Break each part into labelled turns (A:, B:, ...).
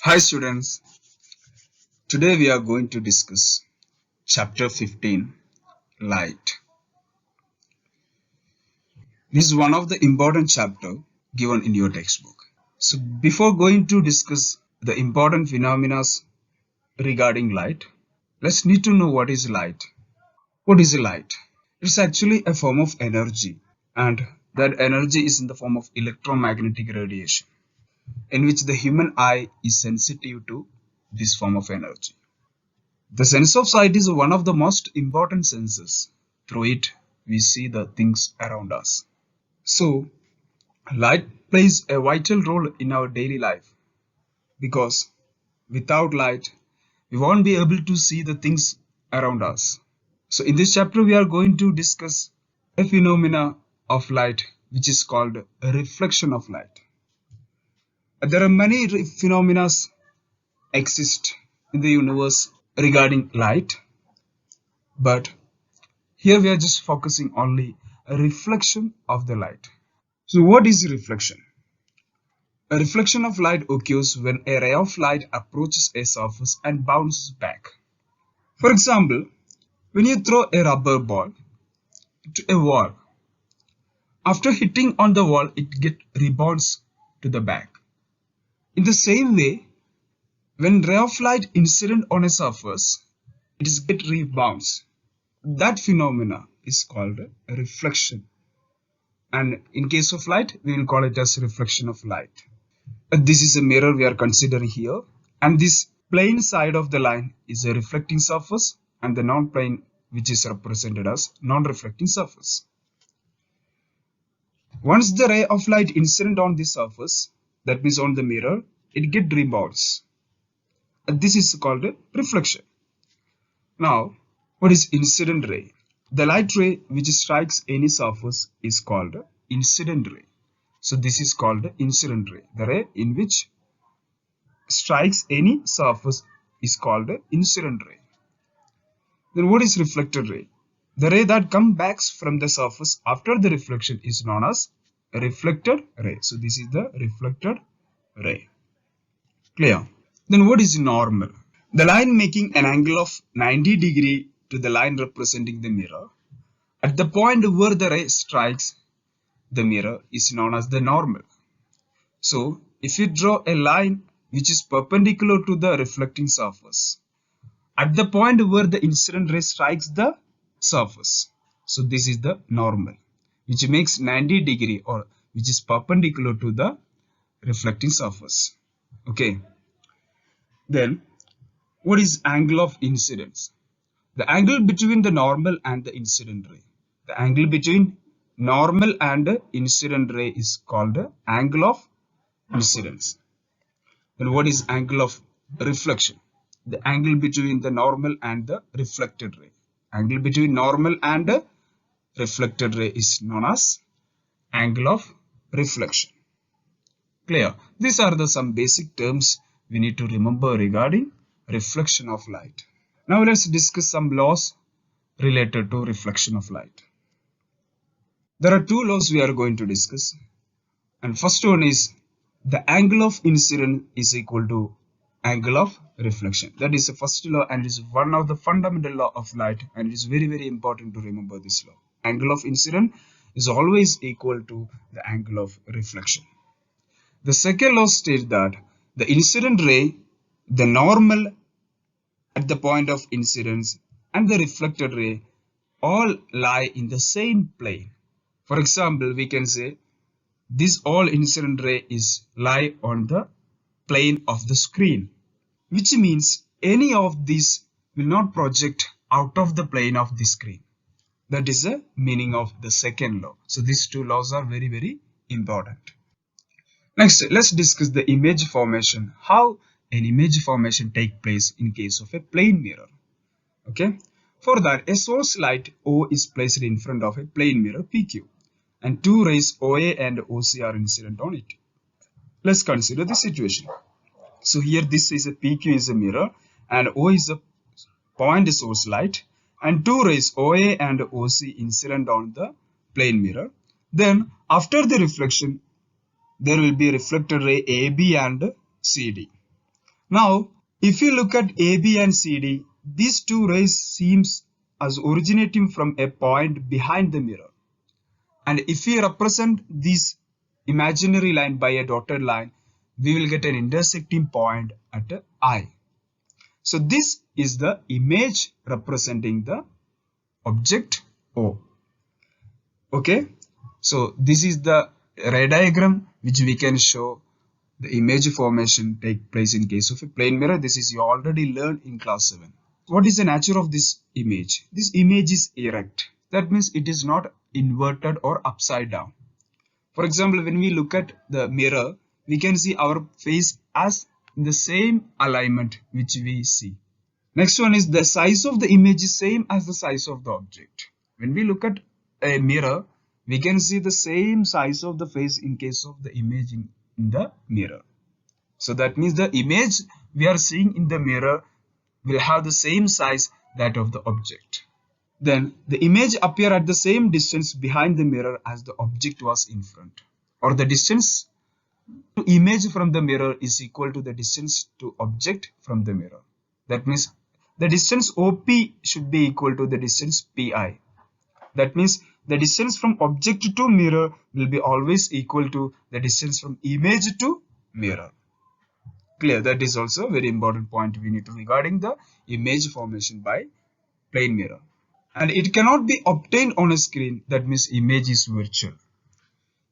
A: Hi students, today we are going to discuss chapter 15, Light. This is one of the important chapter given in your textbook. So before going to discuss the important phenomena regarding light, let's need to know what is light. What is light? It's actually a form of energy, and that energy is in the form of electromagnetic radiation, in which the human eye is sensitive to this form of energy. The sense of sight is one of the most important senses. Through it, we see the things around us. So, light plays a vital role in our daily life because without light, we won't be able to see the things around us. So, in this chapter, we are going to discuss a phenomena of light which is called a reflection of light. There are many phenomena exist in the universe regarding light, but here we are just focusing only a reflection of the light. So what is reflection? A reflection of light occurs when a ray of light approaches a surface and bounces back. For example, when you throw a rubber ball to a wall, after hitting on the wall, it rebounds to the back. In the same way, when ray of light incident on a surface, it is get rebounds. That phenomena is called a reflection. And in case of light, we will call it as reflection of light. This is a mirror we are considering here, and this plane side of the line is a reflecting surface and the non-plane which is represented as non-reflecting surface. Once the ray of light incident on this surface, that means on the mirror, it get rebounds. This is called a reflection. Now, what is incident ray? The light ray which strikes any surface is called incident ray. So this is called incident ray. The ray in which strikes any surface is called incident ray. Then what is reflected ray? The ray that comes back from the surface after the reflection is known as a reflected ray. So this is the reflected ray. Clear? Then what is normal? The line making an angle of 90 degree to the line representing the mirror at the point where the ray strikes the mirror is known as the normal. So if you draw a line which is perpendicular to the reflecting surface at the point where the incident ray strikes the surface, so this is the normal, which makes 90 degree or which is perpendicular to the reflecting surface. Okay. Then what is angle of incidence? The angle between the normal and the incident ray. The angle between normal and incident ray is called angle of incidence. Then what is angle of reflection? The angle between the normal and the reflected ray. Angle between normal and reflected ray is known as angle of reflection. Clear? These are some basic terms we need to remember regarding reflection of light. Now let's discuss some laws related to reflection of light. There are two laws we are going to discuss, and first one is the angle of incidence is equal to angle of reflection. That is the first law, and it is one of the fundamental law of light, and it is very important to remember this law. Angle of incidence is always equal to the angle of reflection. The second law states that the incident ray, the normal at the point of incidence, and the reflected ray all lie in the same plane. For example, we can say this all incident ray is lie on the plane of the screen, which means any of these will not project out of the plane of the screen. That is the meaning of the second law. So these two laws are very important. Next, let's discuss the image formation. How an image formation take place in case of a plane mirror. Okay. For that, a source light O is placed in front of a plane mirror PQ, and two rays OA and OC are incident on it. Let's consider the situation. So here this is a PQ is a mirror and O is a point source light, and two rays OA and OC incident on the plane mirror. Then after the reflection, there will be reflected ray AB and CD. Now, if you look at AB and CD, these two rays seems as originating from a point behind the mirror. And if we represent this imaginary line by a dotted line, we will get an intersecting point at the eye. So this is the image representing the object O. Okay, so this is the ray diagram which we can show the image formation take place in case of a plane mirror. This is you already learned in class 7. What is the nature of this image? This image is erect. That means it is not inverted or upside down. For example, when we look at the mirror, we can see our face as in the same alignment which we see. Next one is the size of the image is same as the size of the object. When we look at a mirror, we can see the same size of the face in case of the image in the mirror. So that means the image we are seeing in the mirror will have the same size that of the object. Then the image appear at the same distance behind the mirror as the object was in front, or the distance to image from the mirror is equal to the distance to object from the mirror. That means the distance OP should be equal to the distance PI. That means the distance from object to mirror will be always equal to the distance from image to mirror. Clear? That is also a very important point we need to regarding the image formation by plane mirror. And it cannot be obtained on a screen. That means image is virtual.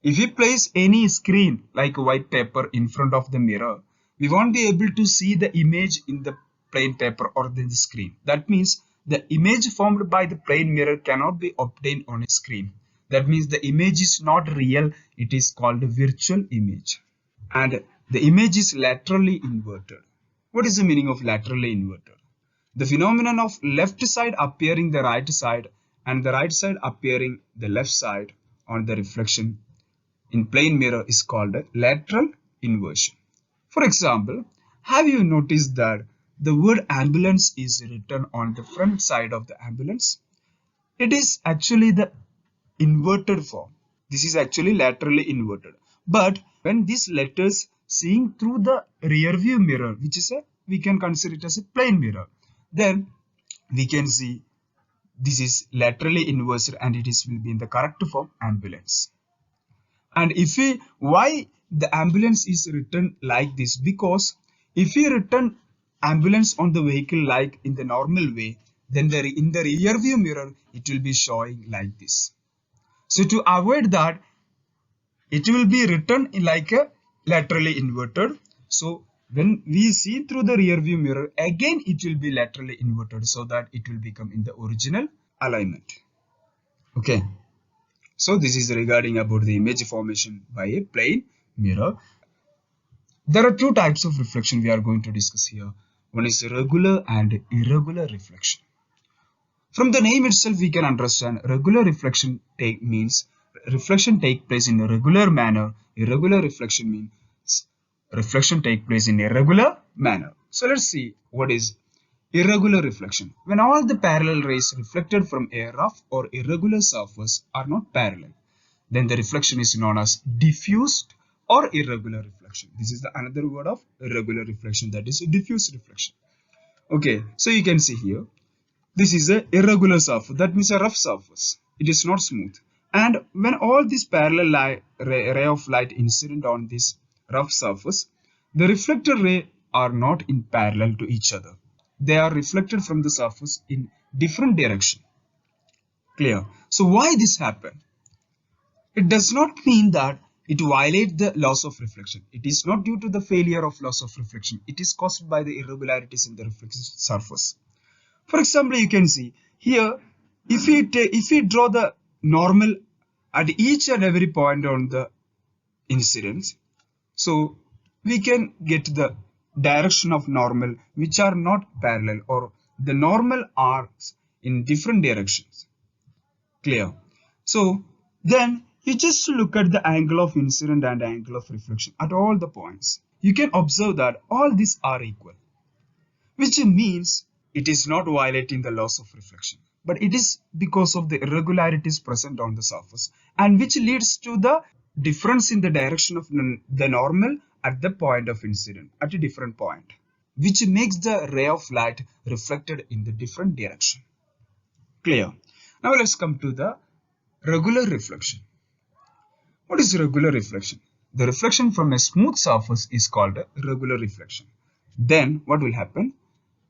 A: If we place any screen like white paper in front of the mirror, we won't be able to see the image in the plain paper or the screen. That means the image formed by the plane mirror cannot be obtained on a screen. That means the image is not real. It is called a virtual image. And the image is laterally inverted. What is the meaning of laterally inverted? The phenomenon of left side appearing the right side and the right side appearing the left side on the reflection in plane mirror is called a lateral inversion. For example, have you noticed that the word ambulance is written on the front side of the ambulance? It is actually the inverted form. This is actually laterally inverted. But when these letters seeing through the rear view mirror, which is we can consider it as a plane mirror, then we can see this is laterally inversed and it will be in the correct form ambulance. And if we, why the ambulance is written like this? Because if we written ambulance on the vehicle like in the normal way, then in the rear view mirror it will be showing like this. So to avoid that, it will be written in like a laterally inverted. So when we see through the rear view mirror, again it will be laterally inverted so that it will become in the original alignment. Okay. So this is regarding about the image formation by a plane mirror. There are two types of reflection we are going to discuss here. One is regular and irregular reflection. From the name itself, we can understand regular reflection means reflection take place in a regular manner. Irregular reflection means reflection take place in a irregular manner. So let's see what is irregular reflection. When all the parallel rays reflected from a rough or irregular surface are not parallel, then the reflection is known as diffused or irregular reflection. This is the another word of irregular reflection, that is diffuse reflection. Okay, so you can see here, this is a irregular surface, that means a rough surface. It is not smooth. And when all this parallel ray of light incident on this rough surface, the reflected ray are not in parallel to each other. They are reflected from the surface in different direction. Clear? So why this happen? It does not mean that it violates the laws of reflection. It is not due to the failure of laws of reflection. It is caused by the irregularities in the reflected surface. For example, you can see here, if we draw the normal at each and every point on the incidence, so we can get the direction of normal which are not parallel, or the normal arcs in different directions. Clear? So then you just look at the angle of incident and angle of reflection at all the points. You can observe that all these are equal, which means it is not violating the laws of reflection, but it is because of the irregularities present on the surface, and which leads to the difference in the direction of the normal at the point of incident at a different point. which makes the ray of light reflected in the different direction. Clear? Now let's come to the regular reflection. What is regular reflection? The reflection from a smooth surface is called a regular reflection. Then what will happen?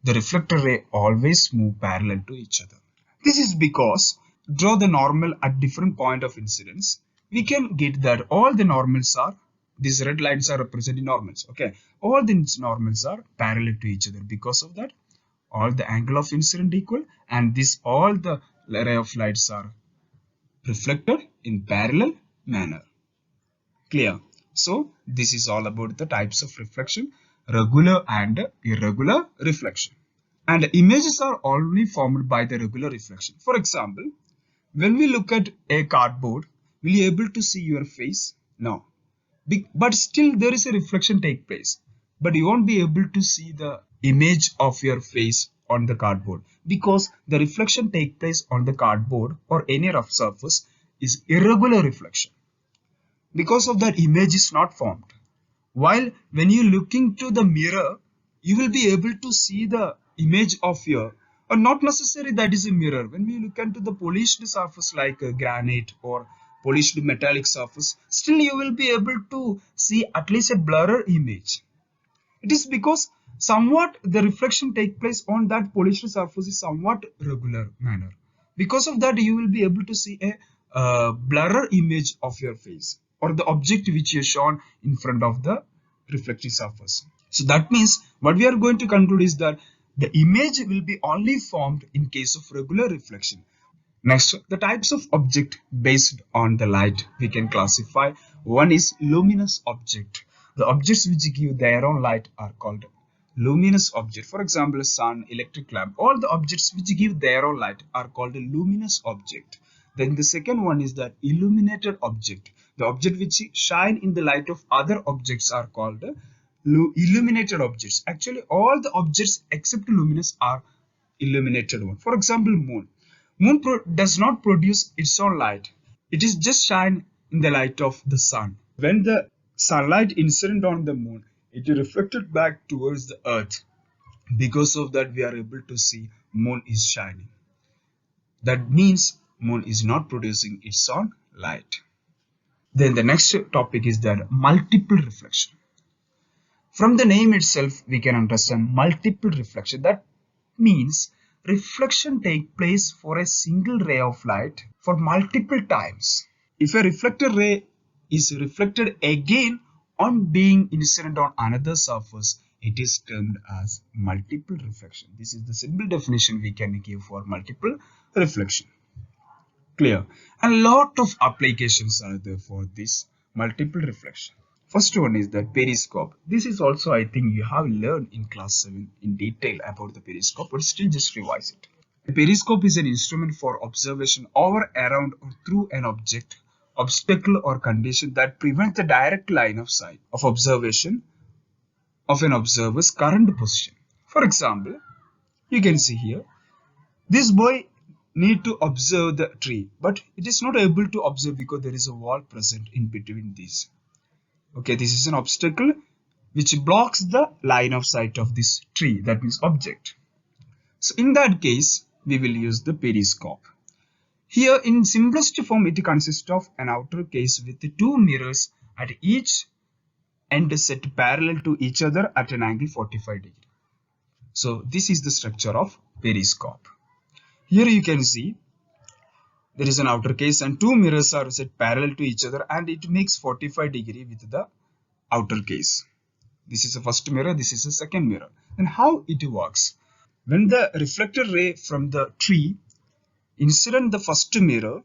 A: The reflector ray always move parallel to each other. This is because draw the normal at different point of incidence. We can get that all the normals are, these red lines are representing normals. Okay, all the normals are parallel to each other. Because of that, all the angle of incident equal, and this all the ray of lights are reflected in parallel manner. Clear? So this is all about the types of reflection, regular and irregular reflection. And images are only formed by the regular reflection. For example, when we look at a cardboard, will you able to see your face? No. But still there is a reflection take place. But you won't be able to see the image of your face on the cardboard because the reflection take place on the cardboard or any rough surface is irregular reflection. Because of that, image is not formed. While when you look into the mirror, you will be able to see the image of your, or not necessarily that is a mirror. When we look into the polished surface like granite or polished metallic surface, still you will be able to see at least a blurred image. It is because somewhat the reflection take place on that polished surface is somewhat regular manner. Because of that, you will be able to see a blurred image of your face or the object which is shown in front of the reflecting surface. So that means what we are going to conclude is that the image will be only formed in case of regular reflection. Next, the types of object based on the light we can classify. One is luminous object. The objects which give their own light are called luminous object. For example, sun, electric lamp, all the objects which give their own light are called a luminous object. Then the second one is the illuminated object. The object which shine in the light of other objects are called illuminated objects. Actually, all the objects except luminous are illuminated one. For example, moon. Moon does not produce its own light. It is just shine in the light of the sun. When the sunlight incident on the moon, it is reflected back towards the earth. Because of that, we are able to see moon is shining. That means moon is not producing its own light. Then the next topic is that multiple reflection. From the name itself, we can understand multiple reflection. That means reflection takes place for a single ray of light for multiple times. If a reflected ray is reflected again on being incident on another surface, it is termed as multiple reflection. This is the simple definition we can give for multiple reflection. Clear? And a lot of applications are there for this multiple reflection. First one is the periscope. This is also, I think, you have learned in class 7 in detail about the periscope, but still just revise it. A periscope is an instrument for observation over, around, or through an object, obstacle, or condition that prevents the direct line of sight of observation of an observer's current position. For example, you can see here, this boy need to observe the tree, but it is not able to observe because there is a wall present in between these. Okay, this is an obstacle which blocks the line of sight of this tree, that means object. So in that case, we will use the periscope. Here in simplest form, it consists of an outer case with two mirrors at each end set parallel to each other at an angle 45 degrees. So this is the structure of periscope. Here you can see there is an outer case and two mirrors are set parallel to each other and it makes 45 degrees with the outer case. This is the first mirror, this is the second mirror. And how it works? When the reflected ray from the tree incident the first mirror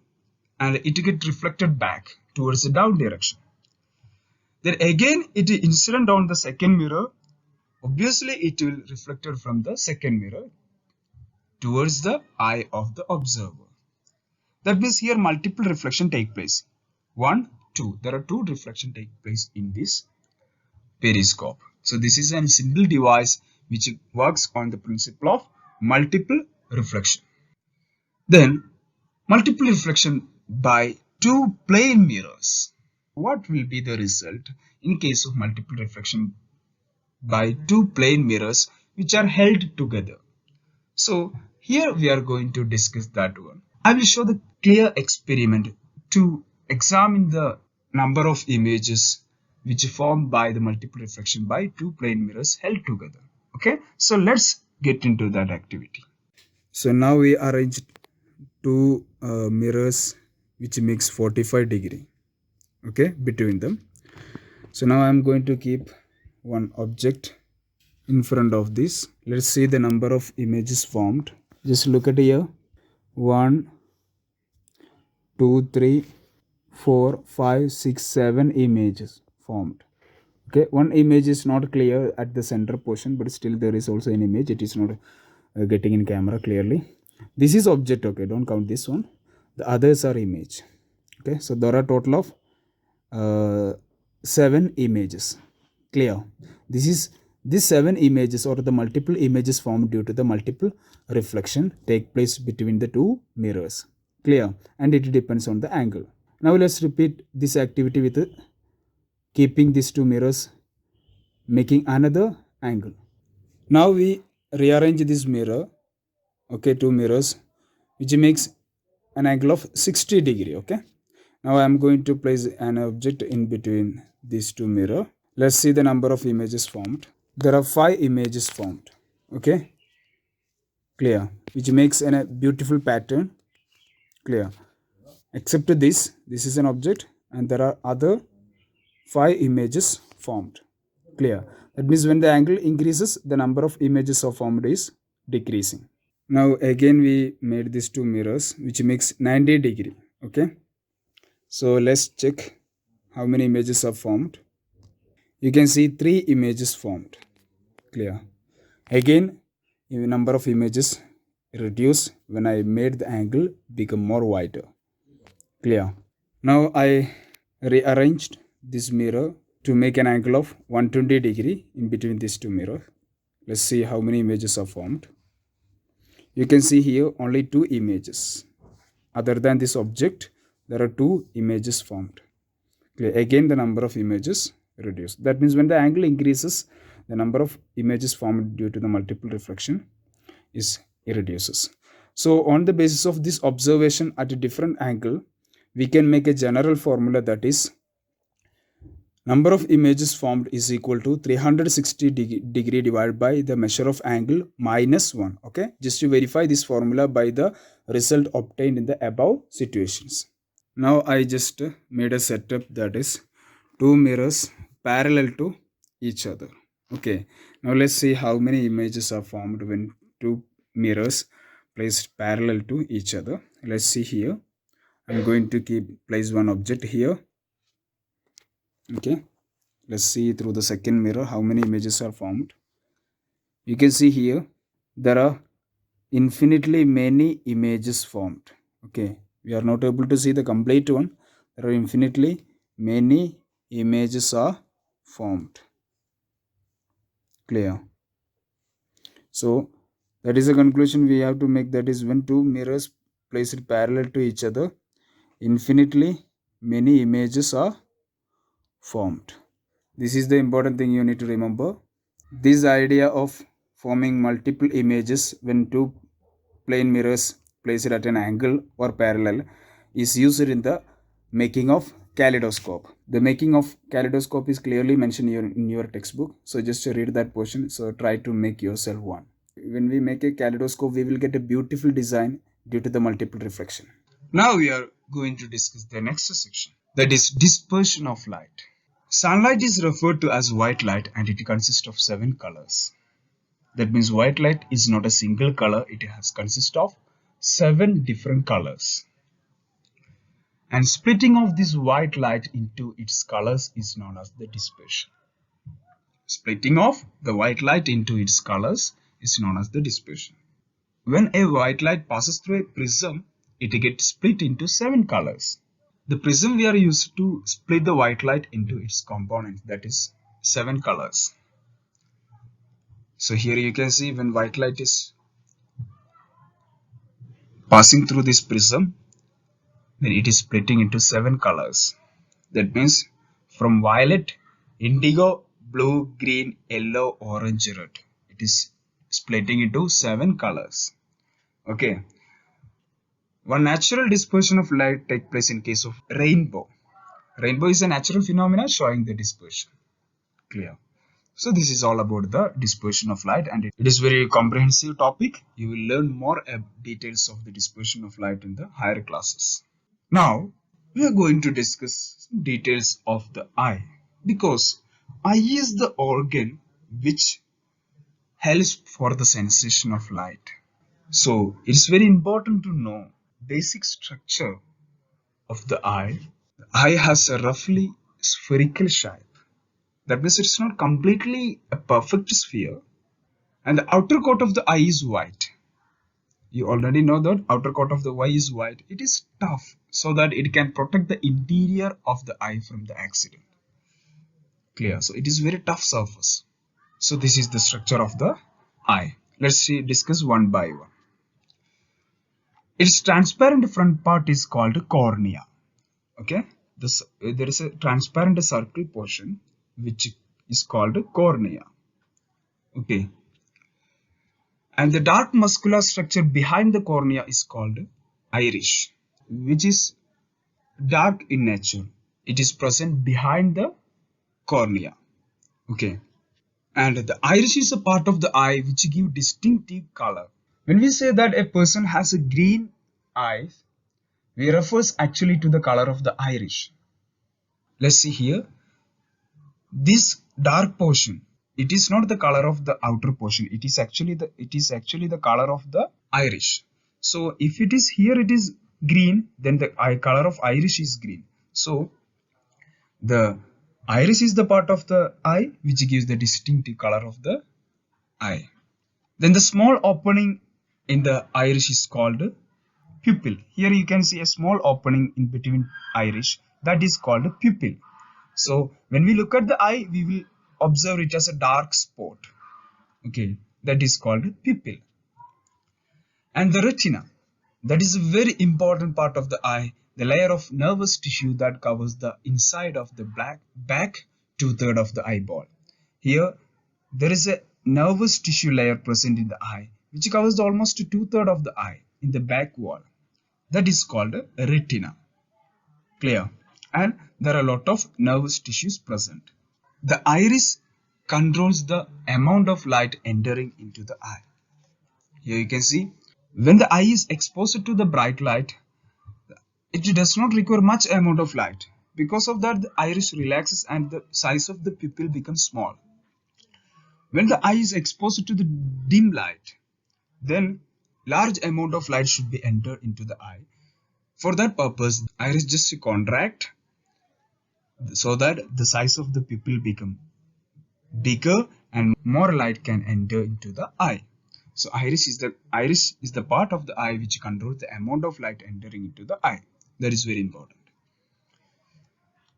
A: and it gets reflected back towards the down direction. Then again it is incident on the second mirror. Obviously it will reflected from the second mirror towards the eye of the observer. That means here multiple reflection take place. 1, 2. There are two reflection take place in this periscope. So this is a simple device which works on the principle of multiple reflection. Then multiple reflection by two plane mirrors. What will be the result in case of multiple reflection by two plane mirrors which are held together. So here we are going to discuss that one. I will show the clear experiment to examine the number of images which formed by the multiple reflection by two plane mirrors held together. Okay, so let's get into that activity. So now we arrange two mirrors which makes 45-degree, okay, between them. So now I'm going to keep one object in front of this. Let's see the number of images formed. Just look at here. 1, 2, 3, 4, 5, 6, 7 images formed. Okay, one image is not clear at the center portion, but still there is also an image. It is not getting in camera clearly. This is object, okay, don't count this one. The others are image. Okay, so there are total of 7 images. Clear? These 7 images or the multiple images formed due to the multiple reflection take place between the two mirrors. Clear? And it depends on the angle. Now let's repeat this activity with keeping these two mirrors, making another angle. Now we rearrange this mirror, okay, two mirrors, which makes an angle of 60-degree. Okay, now I am going to place an object in between these two mirrors. Let's see the number of images formed. There are 5 images formed. Okay, clear, which makes a beautiful pattern. Clear? Except this is an object and there are other 5 images formed. Clear? That means when the angle increases, the number of images are formed is decreasing. Now again we made these two mirrors which makes 90-degree. Okay, so let's check how many images are formed. You can see 3 images formed. Clear? Again, the number of images reduced when I made the angle become more wider. Clear? Now I rearranged this mirror to make an angle of 120-degree in between these two mirrors. Let's see how many images are formed. You can see here only 2 images. Other than this object, there are 2 images formed. Clear? Again, the number of images reduced. That means when the angle increases, the number of images formed due to the multiple reflection is reduces. So on the basis of this observation at a different angle, we can make a general formula, that is number of images formed is equal to 360-degree divided by the measure of angle minus 1. Okay, just to verify this formula by the result obtained in the above situations. Now I just made a setup, that is 2 mirrors parallel to each other. Okay, now let's see how many images are formed when 2 mirrors placed parallel to each other. Let's see here. I'm going to place one object here. Okay, let's see through the second mirror how many images are formed. You can see here there are infinitely many images formed. Okay, we are not able to see the complete one. There are infinitely many images are formed. Clear? So that is a conclusion we have to make, that is when 2 mirrors placed parallel to each other, infinitely many images are formed. This is the important thing you need to remember. This idea of forming multiple images when 2 plane mirrors placed at an angle or parallel is used in the making of kaleidoscope. The making of kaleidoscope is clearly mentioned in your textbook. So just read that portion. So try to make yourself one. When we make a kaleidoscope, we will get a beautiful design due to the multiple reflection. Now we are going to discuss the next section, that is dispersion of light. Sunlight is referred to as white light and it consists of 7 colors. That means white light is not a single color, it has consists of 7 different colors. And splitting of this white light into its colors is known as the dispersion. Splitting of the white light into its colors is known as the dispersion. When a white light passes through a prism, it gets split into 7 colors. The prism we are used to split the white light into its components, that is 7 colors. So here you can see when white light is passing through this prism, then it is splitting into 7 colors. That means from violet, indigo, blue, green, yellow, orange, red. It is splitting into 7 colors. Okay. One natural dispersion of light takes place in case of rainbow. Rainbow is a natural phenomenon showing the dispersion. Clear. So this is all about the dispersion of light, and it is very comprehensive topic. You will learn more details of the dispersion of light in the higher classes. Now we are going to discuss details of the eye, because eye is the organ which helps for the sensation of light. So it's very important to know basic structure of the eye. The eye has a roughly spherical shape. That means it's not completely a perfect sphere, and the outer coat of the eye is white. You already know that outer coat of the eye is white. It is tough so that it can protect the interior of the eye from the accident. Clear. So it is very tough surface. So this is the structure of the eye. Let's discuss one by one. Its transparent front part is called cornea. Okay. There is a transparent circle portion which is called cornea. Okay. And the dark muscular structure behind the cornea is called iris, which is dark in nature. It is present behind the cornea. Okay. And the iris is a part of the eye which gives distinctive color. When we say that a person has a green eye, we refers actually to the color of the iris. Let's see here. This dark portion, it is not the color of the outer portion. It is actually the color of the iris. So if it is here, it is green, then the color of iris is green. So the iris is the part of the eye which gives the distinctive color of the eye. Then the small opening in the iris is called pupil. Here you can see a small opening in between iris, that is called pupil. So when we look at the eye, we will observe it as a dark spot. Okay, that is called pupil. And the retina, that is a very important part of the eye, the layer of nervous tissue that covers the inside of the back 2/3 of the eyeball. Here there is a nervous tissue layer present in the eye which covers almost 2/3 of the eye in the back wall. That is called a retina. Clear? And there are a lot of nervous tissues present. The iris controls the amount of light entering into the eye. Here you can see, when the eye is exposed to the bright light, it does not require much amount of light. Because of that, the iris relaxes and the size of the pupil becomes small. When the eye is exposed to the dim light, then large amount of light should be entered into the eye. For that purpose, the iris just contract so that the size of the pupil become bigger and more light can enter into the eye. So iris is the part of the eye which controls the amount of light entering into the eye. That is very important.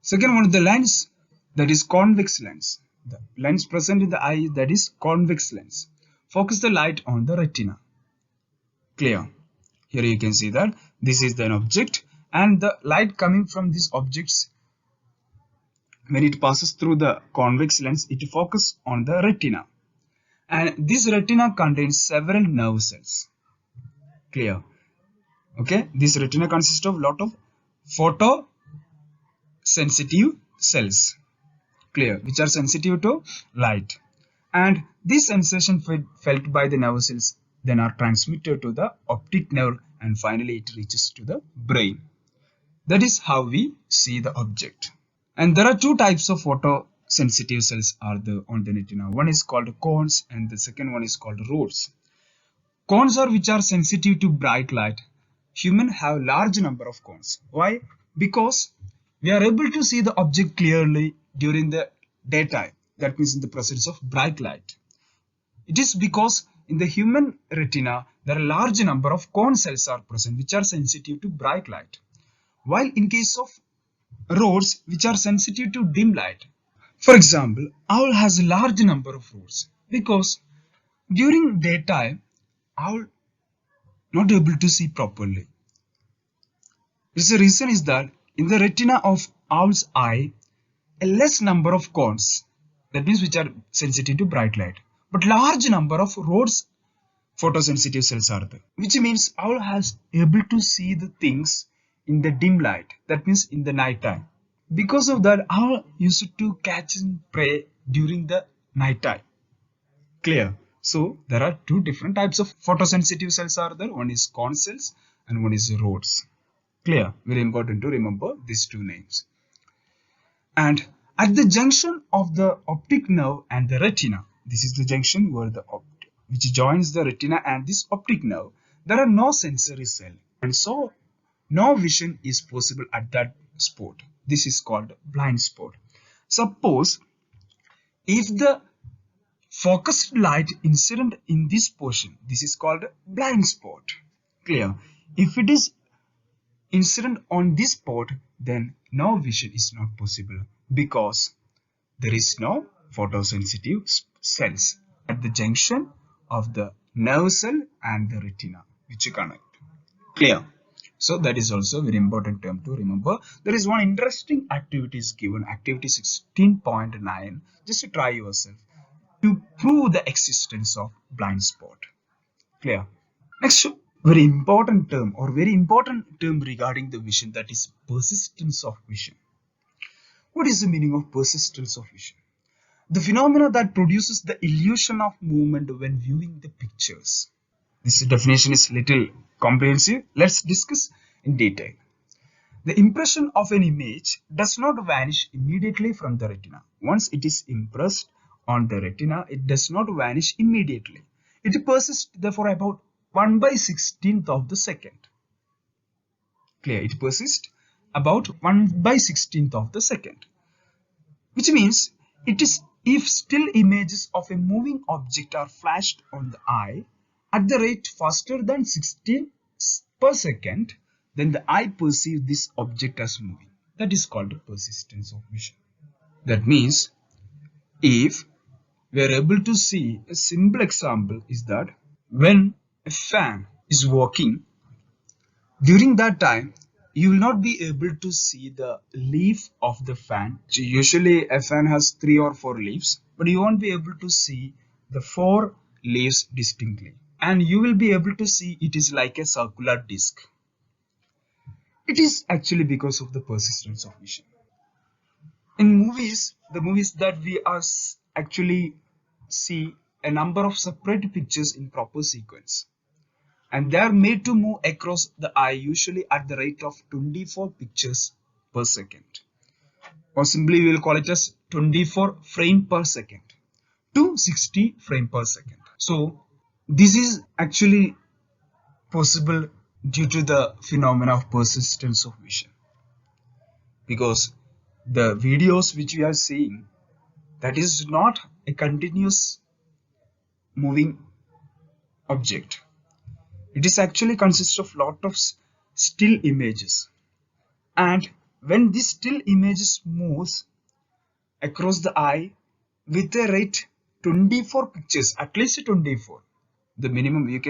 A: Second one, the lens, that is convex lens. The lens present in the eye, that is convex lens. Focus the light on the retina. Clear? Here you can see that this is an object, and the light coming from these objects, when it passes through the convex lens, it focuses on the retina. And this retina contains several nerve cells. Clear? Okay, this retina consists of a lot of photosensitive cells. Clear? Which are sensitive to light. And this sensation felt by the nerve cells then are transmitted to the optic nerve, and finally it reaches to the brain. That is how we see the object. And there are two types of photosensitive cells on the retina. One is called cones and the second one is called rods. Cones are which are sensitive to bright light. Humans have large number of cones. Why? Because we are able to see the object clearly during the daytime. That means in the presence of bright light. It is because in the human retina, there are a large number of cone cells are present which are sensitive to bright light. While in case of rods which are sensitive to dim light. For example, owl has a large number of rods because during daytime, owl not able to see properly. The reason is that in the retina of owl's eye, a less number of cones that means which are sensitive to bright light. But large number of rods photosensitive cells are there, which means owl has able to see the things in the dim light, that means in the night time. Because of that, owl used to catch and prey during the night time. Clear? So there are two different types of photosensitive cells are there. One is cone cells and one is rods. Clear? Very important to remember these two names. And at the junction of the optic nerve and the retina, this is the junction where the which joins the retina and this optic nerve, there are no sensory cell, and so no vision is possible at that spot. This is called blind spot. Suppose if the focused light incident in this portion, this is called blind spot. Clear? If it is incident on this spot, then no vision is not possible because there is no photosensitive cells at the junction of the nerve cell and the retina which connect. Clear? So that is also a very important term to remember. There is one interesting activity is given, activity 16.9. Just to try yourself to prove the existence of blind spot. Clear? Next, very important term regarding the vision, that is persistence of vision. What is the meaning of persistence of vision? The phenomena that produces the illusion of movement when viewing the pictures. This definition is little comprehensive. Let's discuss in detail. The impression of an image does not vanish immediately from the retina. Once it is impressed on the retina, it does not vanish immediately. It persists there for about 1/16th of the second. Clear? It persists about 1/16th of the second. Which means it is if still images of a moving object are flashed on the eye at the rate faster than 16 per second, then the eye perceives this object as moving. That is called persistence of vision. That means if we are able to see, a simple example is that when a fan is working, during that time you will not be able to see the leaf of the fan. Usually a fan has 3 or 4 leaves, but you won't be able to see the 4 leaves distinctly, and you will be able to see it is like a circular disc. It is actually because of the persistence of vision. In movies, the movies that we are actually see a number of separate pictures in proper sequence, and they are made to move across the eye usually at the rate of 24 pictures per second, or simply we will call it as 24 frame per second to 60 frame per second. So this is actually possible due to the phenomena of persistence of vision, because the videos which we are seeing, that is not a continuous moving object. It is actually consists of lot of still images, and when this still images moves across the eye with a rate 24 pictures, at least 24, the minimum you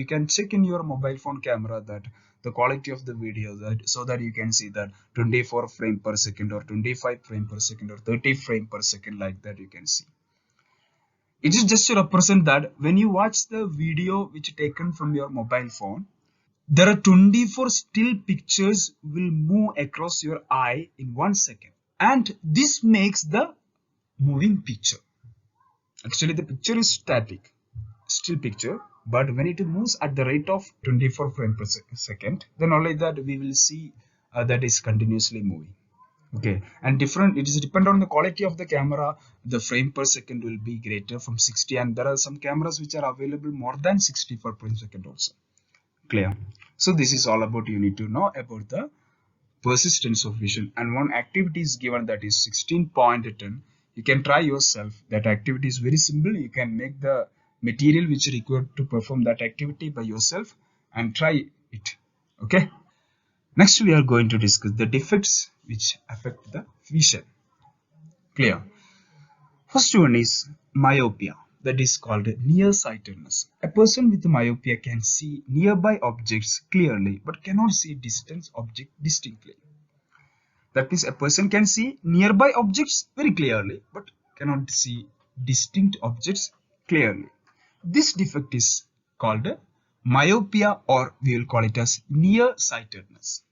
A: can check in your mobile phone camera that the quality of the video, that so that you can see that 24 frame per second or 25 frame per second or 30 frame per second, like that you can see. It is just to represent that when you watch the video which taken from your mobile phone, there are 24 still pictures will move across your eye in 1 second, and this makes the moving picture. Actually the picture is static, still picture, but when it moves at the rate of 24 frames per second, then only that we will see that is continuously moving. Okay, and it is depend on the quality of the camera. The frame per second will be greater from 60, and there are some cameras which are available more than 64 frames per second also. Clear? So this is all about, you need to know about the persistence of vision, and one activity is given, that is 16.10. You can try yourself. That activity is very simple. You can make the material which is required to perform that activity by yourself and try it. Okay, next we are going to discuss the defects which affect the vision. Clear? First one is myopia, that is called nearsightedness. A person with myopia can see nearby objects clearly but cannot see distant object distinctly. That means a person can see nearby objects very clearly but cannot see distinct objects clearly. This defect is called myopia, or we will call it as nearsightedness.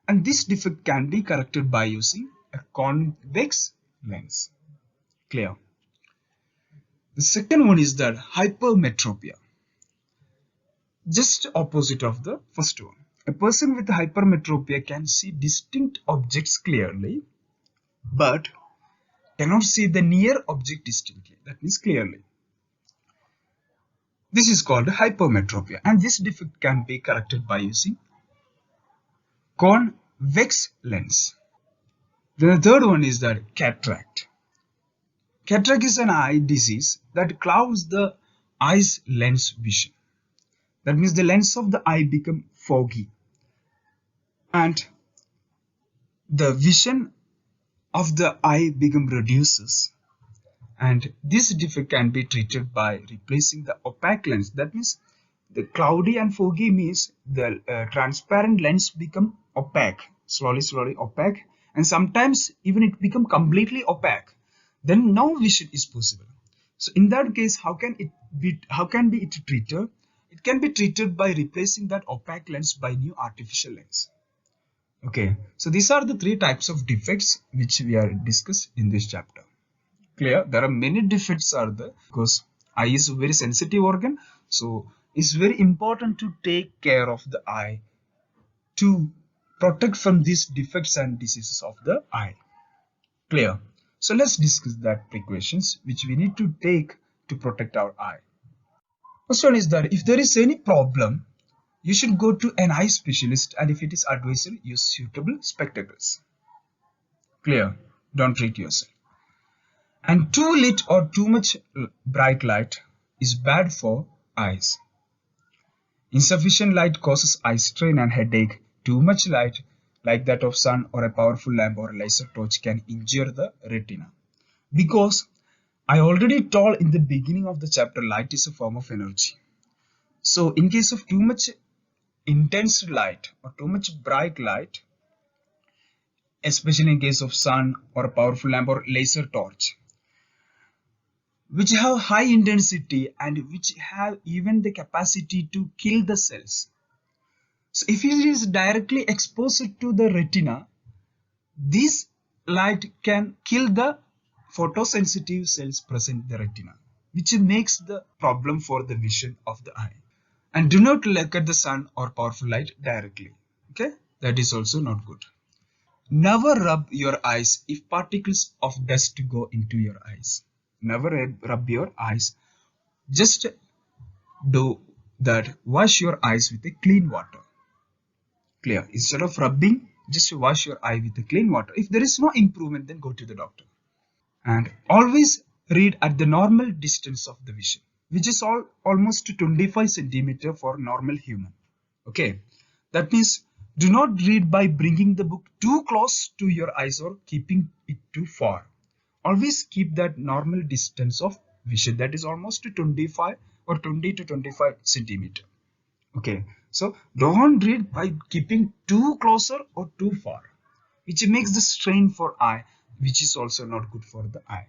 A: And this defect can be corrected by using a convex lens. Clear? The second one is that hypermetropia. Just opposite of the first one. A person with hypermetropia can see distinct objects clearly, but cannot see the near object distinctly. That means clearly. This is called hypermetropia, and this defect can be corrected by using convex lens. Then the third one is that cataract. Cataract is an eye disease that clouds the eye's lens vision. That means the lens of the eye become foggy, and the vision of the eye become reduces. And this defect can be treated by replacing the opaque lens. That means the cloudy and foggy means the transparent lens become opaque, slowly opaque, and sometimes even it become completely opaque. Then no vision is possible. So in that case, how can it be treated? It can be treated by replacing that opaque lens by new artificial lens. Okay, so these are the three types of defects which we are discussed in this chapter. Clear? There are many defects are there because eye is a very sensitive organ, so it's very important to take care of the eye to protect from these defects and diseases of the eye. Clear? So let's discuss that precautions which we need to take to protect our eye. First one is that if there is any problem, you should go to an eye specialist, and if it is advisable, use suitable spectacles. Clear? Don't treat yourself. And too lit or too much bright light is bad for eyes. Insufficient light causes eye strain and headache. Too much light, like that of sun or a powerful lamp or a laser torch, can injure the retina. Because I already told in the beginning of the chapter, light is a form of energy. So in case of too much intense light or too much bright light, especially in case of sun or a powerful lamp or laser torch, which have high intensity and which have even the capacity to kill the cells. So if it is directly exposed to the retina, this light can kill the photosensitive cells present in the retina, which makes the problem for the vision of the eye. And do not look at the sun or powerful light directly. Okay, that is also not good. Never rub your eyes if particles of dust go into your eyes. Never rub your eyes. Just do that. Wash your eyes with a clean water. Clear? Instead of rubbing, just wash your eye with a clean water. If there is no improvement, then go to the doctor. And always read at the normal distance of the vision, which is almost 25 centimeter for normal human. Okay, that means do not read by bringing the book too close to your eyes or keeping it too far. Always keep that normal distance of vision, that is almost 25 or 20 to 25 centimeter. Okay, so don't read by keeping too closer or too far, which makes the strain for eye, which is also not good for the eye.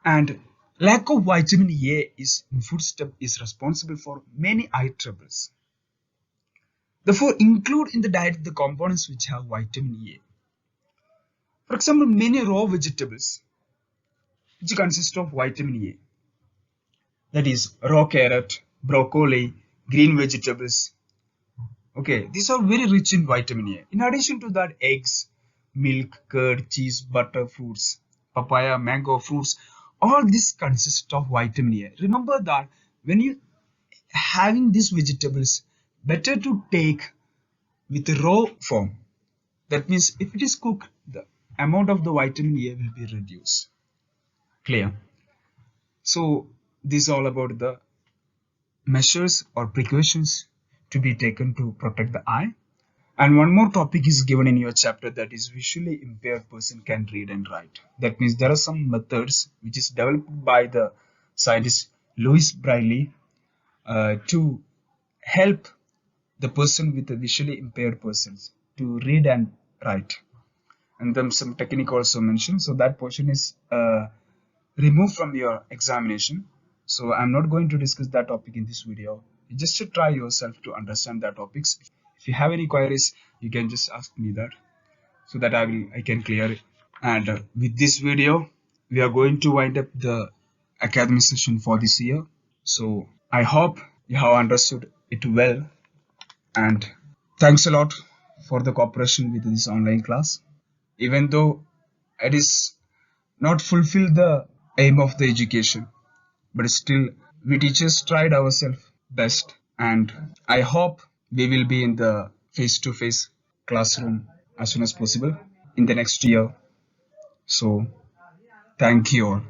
A: And lack of vitamin A in foodstuff is responsible for many eye troubles. Therefore, include in the diet the components which have vitamin A. For example, many raw vegetables which consist of vitamin A. That is raw carrot, broccoli, green vegetables. Okay, these are very rich in vitamin A. In addition to that, eggs, milk, curd, cheese, butter, fruits, papaya, mango, fruits, all this consist of vitamin A. Remember that when you having these vegetables, better to take with a raw form. That means if it is cooked, the amount of the vitamin A will be reduced. Clear? So this is all about the measures or precautions to be taken to protect the eye. And one more topic is given in your chapter, that is visually impaired person can read and write. That means there are some methods which is developed by the scientist Louis Braille to help the person with the visually impaired persons to read and write. and then some technique also mentioned. So that portion is removed from your examination. So I'm not going to discuss that topic in this video. Just to try yourself to understand that topics. If you have any queries, you can just ask me that, so that I can clear it. And with this video, we are going to wind up the academic session for this year. So I hope you have understood it well, and thanks a lot for the cooperation with this online class. Even though it is not fulfill the aim of the education, but still we teachers tried ourselves best, and I hope we will be in the face-to-face classroom as soon as possible in the next year. So thank you all.